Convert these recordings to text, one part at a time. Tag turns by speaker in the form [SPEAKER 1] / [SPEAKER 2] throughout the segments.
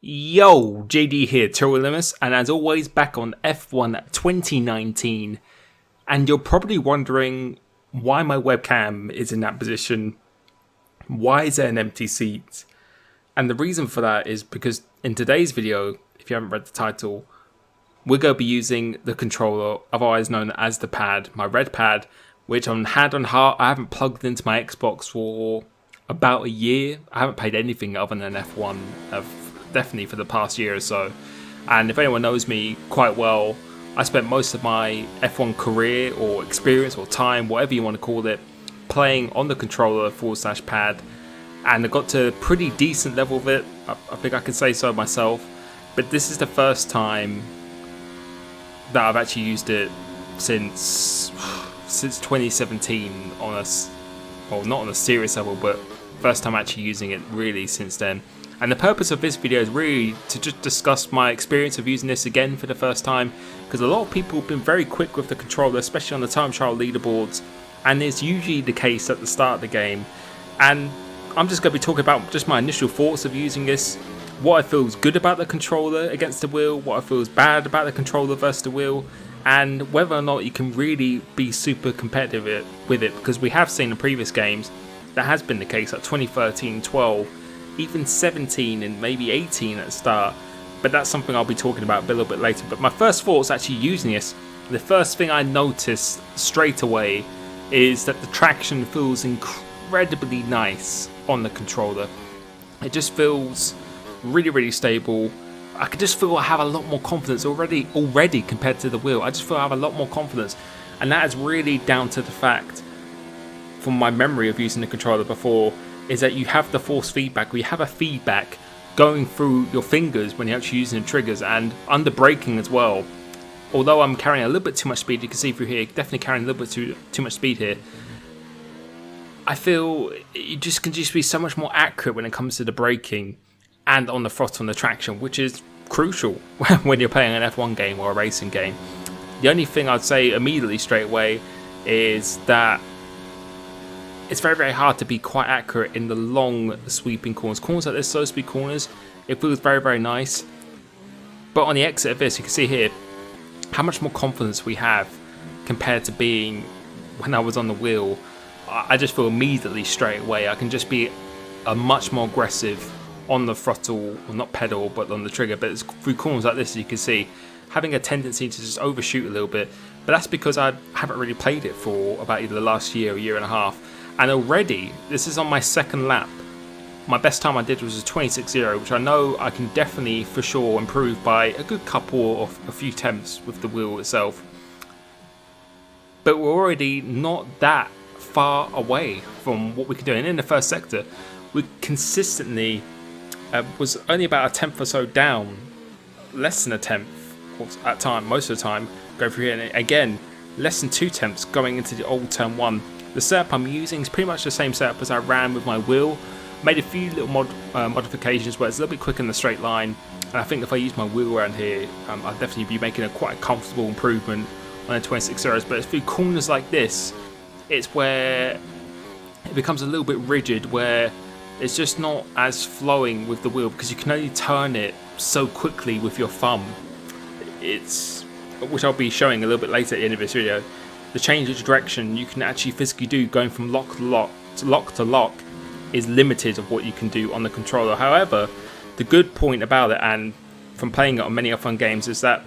[SPEAKER 1] Yo, JD here, Limitless, and as always back on F1 2019. And you're probably wondering why my webcam is in that position. Why is there an empty seat? And the reason for that is because in today's video, if you haven't read the title, we're going to be using the controller, otherwise known as the pad, my red pad, which on hand on heart, I haven't plugged into my Xbox for about a year. I haven't played anything other than F1 definitely for the past year or so. And if anyone knows me quite well, I spent most of my F1 career or experience or time, whatever you want to call it, playing on the controller / pad. And I got to a pretty decent level of it. I think I can say so myself. But this is the first time that I've actually used it since 2017 on a, well, not on a serious level, but first time actually using it really since then. And the purpose of this video is really to just discuss my experience of using this again for the first time, because a lot of people have been very quick with the controller, especially on the time trial leaderboards, and it's usually the case at the start of the game. And I'm just going to be talking about just my initial thoughts of using this, what I feel is good about the controller against the wheel, what I feel is bad about the controller versus the wheel, and whether or not you can really be super competitive with it, because we have seen in previous games that has been the case, like 2013, 12, even 17 and maybe 18 at the start, but that's something I'll be talking about a little bit later. But my first thoughts actually using this, the first thing I noticed straight away is that the traction feels incredibly nice on the controller. It just feels really stable. I could just feel I have a lot more confidence already compared to the wheel. I just feel I have a lot more confidence, and that is really down to the fact, from my memory of using the controller before, is that you have the force feedback, or you have a feedback going through your fingers when you're actually using the triggers, and under braking as well. Although I'm carrying a little bit too much speed, you can see through here, definitely carrying a little bit too much speed here. I feel you can just be so much more accurate when it comes to the braking and on the throttle and the traction, which is crucial when you're playing an F1 game or a racing game. The only thing I'd say immediately straight away is that it's very hard to be quite accurate in the long sweeping corners. Corners like this, slow speed corners, it feels very nice. But on the exit of this, you can see here how much more confidence we have compared to being when I was on the wheel. I just feel immediately straight away I can just be a much more aggressive on the throttle, well, not pedal, but on the trigger. But it's through corners like this, as you can see, having a tendency to just overshoot a little bit. But that's because I haven't really played it for about either the last year or year and a half. And already, this is on my second lap. My best time I did was a 26.0, which I know I can definitely for sure improve by a good couple of a few attempts with the wheel itself. But we're already not that far away from what we can do. And in the first sector, we consistently was only about a tenth or so down, less than a tenth at time, most of the time, going through here. And again, less than 2 tenths going into the old turn 1. The setup I'm using is pretty much the same setup as I ran with my wheel. Made a few little modifications where it's a little bit quicker in the straight line. And I think if I use my wheel around here, I'll definitely be making a quite comfortable improvement on the 26.0s. But it's through corners like this, it's where it becomes a little bit rigid, where it's just not as flowing with the wheel because you can only turn it so quickly with your thumb. Which I'll be showing a little bit later at the end of this video. The change of direction you can actually physically do going from lock to lock is limited of what you can do on the controller. However, the good point about it, and from playing it on many F1 games, is that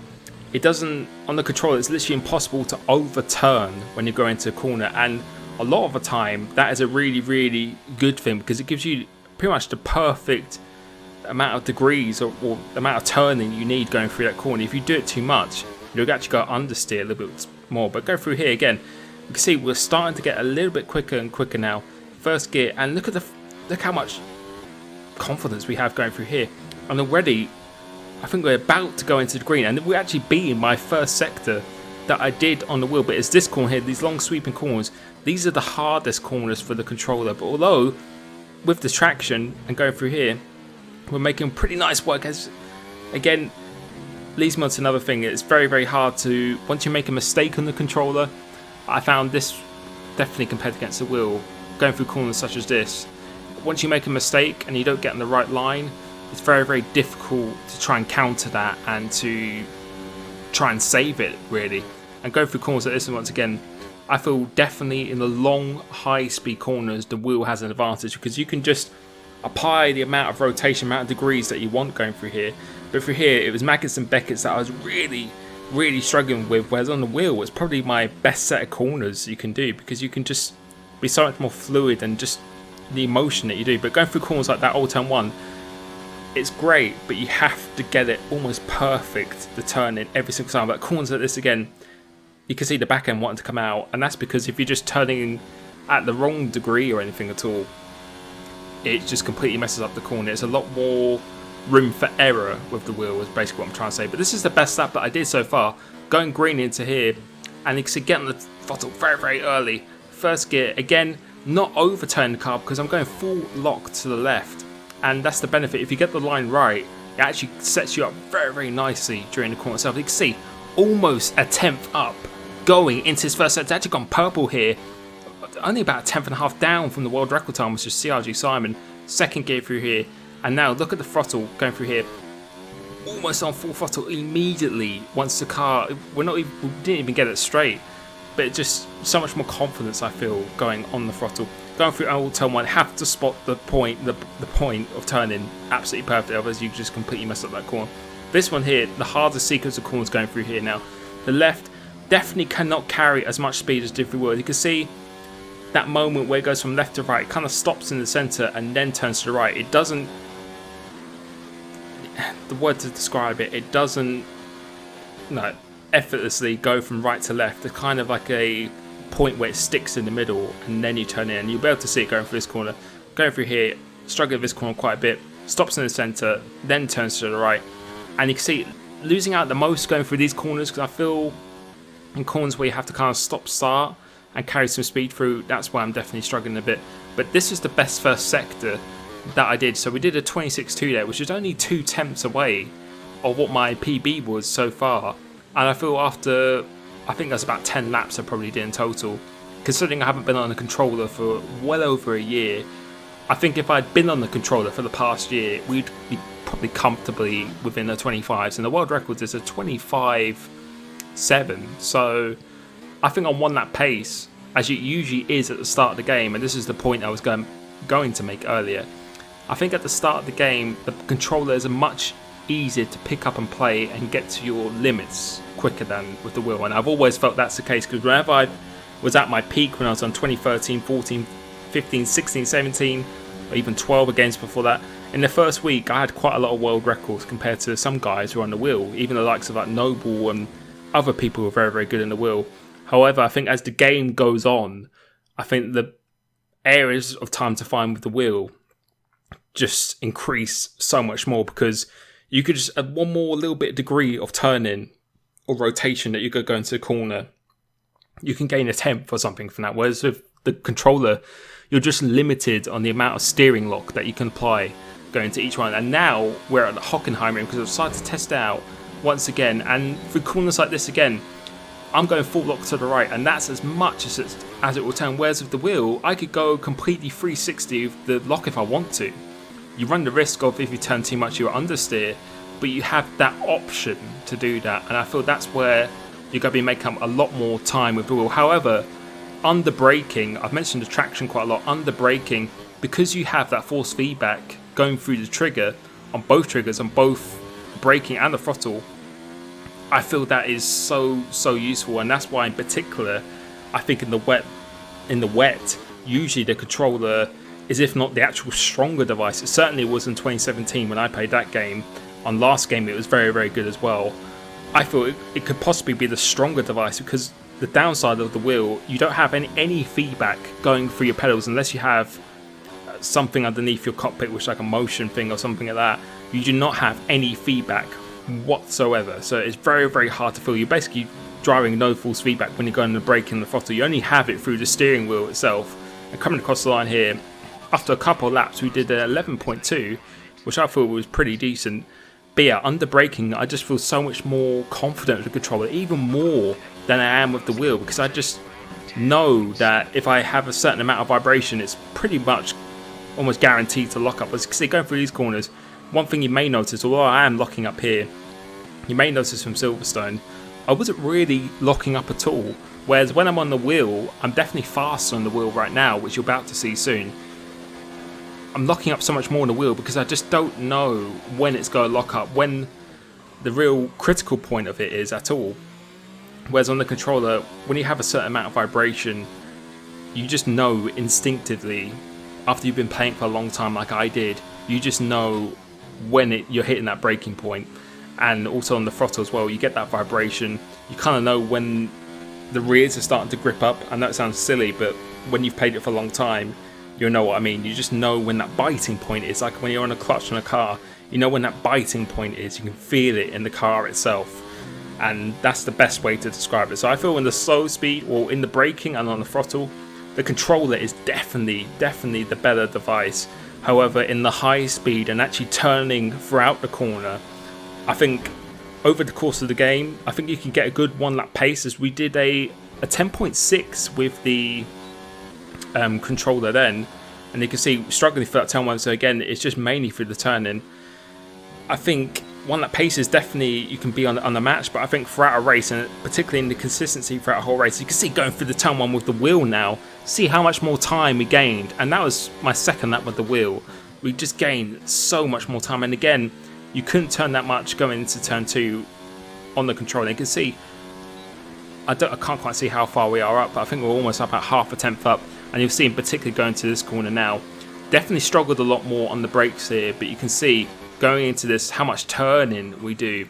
[SPEAKER 1] it doesn't, on the controller, it's literally impossible to overturn when you're going into a corner. And a lot of the time, that is a really good thing, because it gives you pretty much the perfect amount of degrees or amount of turning you need going through that corner. If you do it too much, you'll actually go understeer a little bit more. But go through here again, you can see we're starting to get a little bit quicker and quicker now. First gear, and look how much confidence we have going through here. And already, I think we're about to go into the green, and we're actually beating my first sector that I did on the wheel. But it's this corner here, these long sweeping corners. These are the hardest corners for the controller. But although with the traction and going through here, we're making pretty nice work. As again, leads me on to another thing. It's very hard to, once you make a mistake on the controller, I found this definitely compared against the wheel, going through corners such as this, once you make a mistake and you don't get on the right line, it's very, very difficult to try and counter that and to try and save it, really. And going through corners like this, and once again, I feel definitely in the long, high-speed corners, the wheel has an advantage because you can just apply the amount of rotation, amount of degrees that you want going through here. But through here, it was Maggots and Beckett's that I was really, really struggling with, whereas on the wheel, it's probably my best set of corners you can do because you can just be so much more fluid and just the emotion that you do. But going through corners like that Old Town 1, it's great, but you have to get it almost perfect, the turn in every single time. But corners like this again, you can see the back end wanting to come out, and that's because if you're just turning at the wrong degree or anything at all, it just completely messes up the corner. There's a lot more room for error with the wheel is basically what I'm trying to say. But this is the best lap that I did so far. Going green into here, and you can see getting the throttle very, very early. First gear, again, not overturning the car because I'm going full lock to the left. And that's the benefit. If you get the line right, it actually sets you up very, very nicely during the corner itself. You can see almost a tenth up going into his first set. It's actually gone purple here. Only about a tenth and a half down from the world record time, which is CRG Simon. Second gear through here. And now look at the throttle going through here. Almost on full throttle immediately once the car... we didn't even get it straight. But it just so much more confidence, I feel, going on the throttle. Going through Old Town 1, have to spot the point of turning absolutely perfect, otherwise you just completely mess up that corner. This one here, the hardest sequence of corners going through here now. The left definitely cannot carry as much speed as Diffie Wood. You can see that moment where it goes from left to right, it kind of stops in the centre and then turns to the right. It doesn't, the word to describe it, it doesn't effortlessly go from right to left. It's kind of like a point where it sticks in the middle and then you turn in, and you'll be able to see it going through this corner. Going through here, struggling with this corner quite a bit, stops in the centre, then turns to the right. And you can see losing out the most going through these corners because I feel in corners where you have to kind of stop start and carry some speed through, that's why I'm definitely struggling a bit. But this is the best first sector that I did. So we did a 26.2 there, which is only 2 tenths away of what my PB was so far. And I feel after, I think that's about 10 laps I probably did in total. Considering I haven't been on a controller for well over a year, I think if I'd been on the controller for the past year, we'd be probably comfortably within the 25s. And the world record is a 25.7. So I think I'm on that pace, as it usually is at the start of the game. And this is the point I was going to make earlier. I think at the start of the game, the controller is much easier to pick up and play and get to your limits quicker than with the wheel. And I've always felt that's the case because whenever I was at my peak when I was on 2013, 14, 15, 16, 17, or even 12 games before that, in the first week I had quite a lot of world records compared to some guys who are on the wheel, even the likes of like Noble and other people who are very, very good in the wheel. However, I think as the game goes on, I think the areas of time to find with the wheel just increase so much more because you could just add one more little bit of degree of turning or rotation that you could go into the corner. You can gain a tenth or something from that. Whereas with the controller, you're just limited on the amount of steering lock that you can apply going to each one. And now we're at the Hockenheim because I've decided to test it out once again. And for corners like this again, I'm going full lock to the right, and that's as much as it will turn. Whereas with the wheel, I could go completely 360 with the lock if I want to. You run the risk of, if you turn too much, you'll understeer, but you have that option to do that, and I feel that's where you're going to be making up a lot more time with the wheel. However, under braking, I've mentioned the traction quite a lot, under braking, because you have that force feedback going through the trigger, on both triggers, on both braking and the throttle, I feel that is so useful, and that's why in particular, I think in the wet, usually the controller is, if not the actual stronger device. It certainly was in 2017 when I played that game. On last game, it was very, very good as well. I feel it could possibly be the stronger device because the downside of the wheel, you don't have any feedback going through your pedals unless you have something underneath your cockpit, which is like a motion thing or something like that. You do not have any feedback whatsoever. So it's very, very hard to feel. You're basically driving no force feedback when you're going to brake and the throttle. You only have it through the steering wheel itself. And coming across the line here, after a couple of laps, we did an 11.2, which I thought was pretty decent. But yeah, under braking, I just feel so much more confident with the controller, even more than I am with the wheel, because I just know that if I have a certain amount of vibration, it's pretty much almost guaranteed to lock up. As you can see, going through these corners, one thing you may notice, although I am locking up here, you may notice from Silverstone, I wasn't really locking up at all. Whereas when I'm on the wheel, I'm definitely faster on the wheel right now, which you're about to see soon. I'm locking up so much more on the wheel because I just don't know when it's going to lock up, when the real critical point of it is at all. Whereas on the controller, when you have a certain amount of vibration, you just know instinctively, after you've been playing for a long time like I did, you just know when you're hitting that breaking point. And also on the throttle as well, you get that vibration. You kind of know when the rears are starting to grip up. I know it sounds silly, but when you've played it for a long time, you'll know what I mean. You just know when that biting point is. Like when you're on a clutch in a car, you know when that biting point is. You can feel it in the car itself. And that's the best way to describe it. So I feel in the slow speed, or in the braking and on the throttle, the controller is definitely the better device. However, in the high speed and actually turning throughout the corner, I think over the course of the game, I think you can get a good 1 lap pace, as we did a 10.6 with the controller then, and you can see struggling for that turn 1. So again, it's just mainly through the turning. I think 1 lap pace is definitely, you can be on the match, but I think throughout a race, and particularly in the consistency throughout a whole race, you can see going through the turn 1 with the wheel now, see how much more time we gained. And that was my second lap with the wheel. We just gained so much more time, and again, you couldn't turn that much going into turn 2 on the controller. You can see, I can't quite see how far we are up, but I think we're almost up at half a tenth up. And you'll see, in particular going to this corner now, definitely struggled a lot more on the brakes here, but you can see going into this how much turning we do.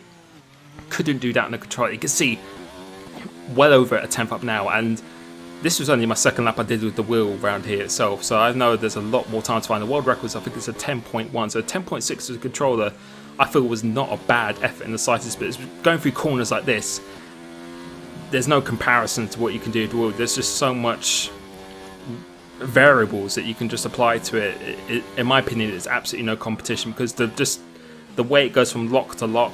[SPEAKER 1] Couldn't do that on the controller. You can see well over a tenth up now, and this was only my second lap I did with the wheel around here itself, so I know there's a lot more time to find the world records. I think it's a 10.1, so 10.6 as a controller I feel was not a bad effort in the slightest, but it's going through corners like this, there's no comparison to what you can do with the wheel. There's just so much variables that you can just apply to it. In my opinion, it's absolutely no competition, because the way it goes from lock to lock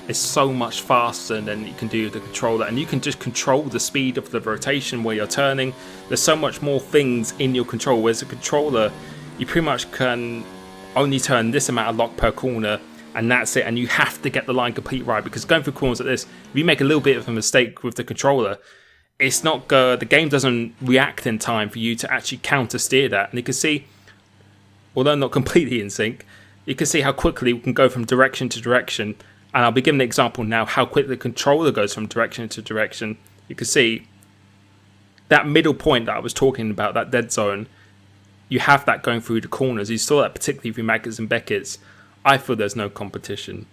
[SPEAKER 1] is so much faster than you can do with the controller, and you can just control the speed of the rotation where you're turning. There's so much more things in your control, whereas a controller, you pretty much can only turn this amount of lock per corner, and that's it, and you have to get the line complete right, because going through corners like this, if you make a little bit of a mistake with the controller, it's not the game doesn't react in time for you to actually counter steer that. And you can see, although not completely in sync, you can see how quickly we can go from direction to direction. And I'll be giving an example now how quickly the controller goes from direction to direction. You can see that middle point that I was talking about, that dead zone, you have that going through the corners. You saw that particularly through Maggotts and Beckett's. I feel there's no competition,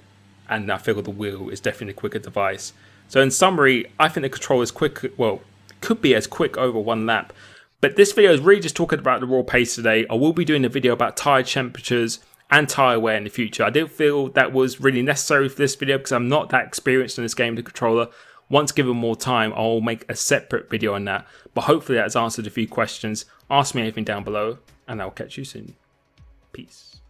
[SPEAKER 1] and I feel the wheel is definitely a quicker device. So in summary, I think the controller is quick, well, could be as quick over 1 lap. But this video is really just talking about the raw pace today. I will be doing a video about tyre temperatures and tyre wear in the future. I didn't feel that was really necessary for this video because I'm not that experienced in this game, the controller. Once given more time, I'll make a separate video on that. But hopefully that's answered a few questions. Ask me anything down below, and I'll catch you soon. Peace.